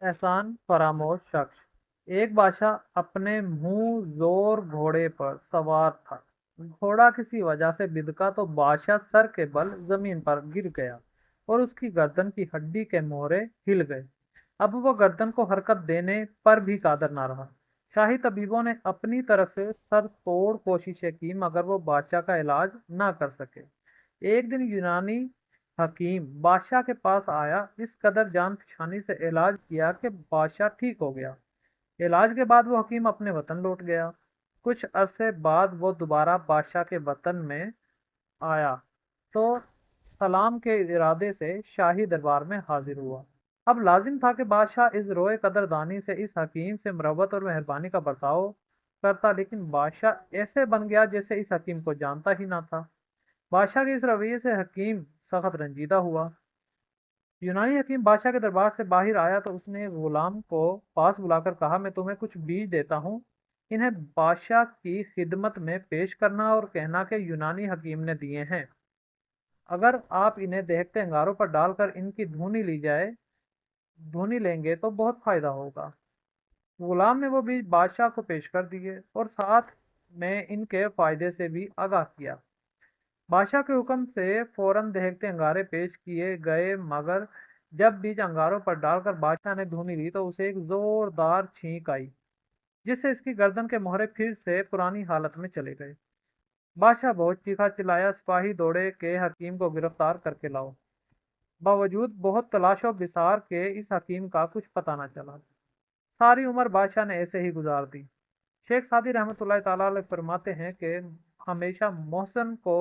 एहसान फरामोश शख्स। एक बादशाह अपने मुंह जोर घोड़े पर सवार था। घोड़ा किसी वजह से बिदका तो बादशाह सर के बल जमीन पर गिर गया और उसकी गर्दन की हड्डी के मोहरे हिल गए। अब वो गर्दन को हरकत देने पर भी कादर ना रहा। शाही तबीबों ने अपनी तरफ से सर तोड़ कोशिशें की मगर वो बादशाह का इलाज ना कर सके। एक दिन यूनानी हकीम बादशाह के पास आया। इस कदर जान पहचानी से इलाज किया कि बादशाह ठीक हो गया। इलाज के बाद वो हकीम अपने वतन लौट गया। कुछ अरसे बाद वो दोबारा बादशाह के वतन में आया तो सलाम के इरादे से शाही दरबार में हाजिर हुआ। अब लाजिम था कि बादशाह इस रोए कदरदानी से इस हकीम से मरवत और मेहरबानी का बर्ताव करता, लेकिन बादशाह ऐसे बन गया जैसे इस हकीम को जानता ही ना था। बादशाह के इस रवैये से हकीम सख्त रंजीदा हुआ। यूनानी हकीम बादशाह के दरबार से बाहर आया तो उसने गुलाम को पास बुलाकर कहा, मैं तुम्हें कुछ बीज देता हूँ, इन्हें बादशाह की खिदमत में पेश करना और कहना कि यूनानी हकीम ने दिए हैं। अगर आप इन्हें देखते अंगारों पर डालकर इनकी धुनी लेंगे तो बहुत फायदा होगा। गुलाम ने वो बीज बादशाह को पेश कर दिए और साथ में इनके फायदे से भी आगाह किया। बादशाह के हुक्म से फौरन दहकते अंगारे पेश किए गए, मगर जब बीज अंगारों पर डालकर बादशाह ने धुनी ली तो उसे एक जोरदार छींक आई, जिससे इसकी गर्दन के मोहरे फिर से पुरानी हालत में चले गए। बादशाह बहुत चीखा चिल्लाया, सिपाही दौड़े के हकीम को गिरफ्तार करके लाओ। बावजूद बहुत तलाशो बिसार के इस हकीम का कुछ पता न चला। सारी उम्र बादशाह ने ऐसे ही गुजार दी। शेख सादी रहमतुल्लाह ताला अलैह फरमाते हैं कि हमेशा मोहसन को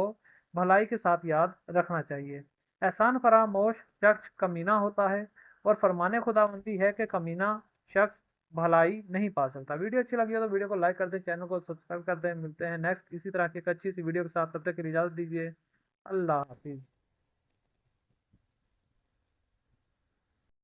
भलाई के साथ याद रखना चाहिए। एहसान फरामोश शख्स कमीना होता है और फरमाने खुदाबंदी है कि कमीना शख्स भलाई नहीं पा सकता। वीडियो अच्छी लगी हो तो वीडियो को लाइक कर दें, चैनल को सब्सक्राइब कर दें। मिलते हैं नेक्स्ट इसी तरह की एक अच्छी सी वीडियो के साथ, तब तक के लिए इजाज़त दीजिए। अल्लाह हाफिज़।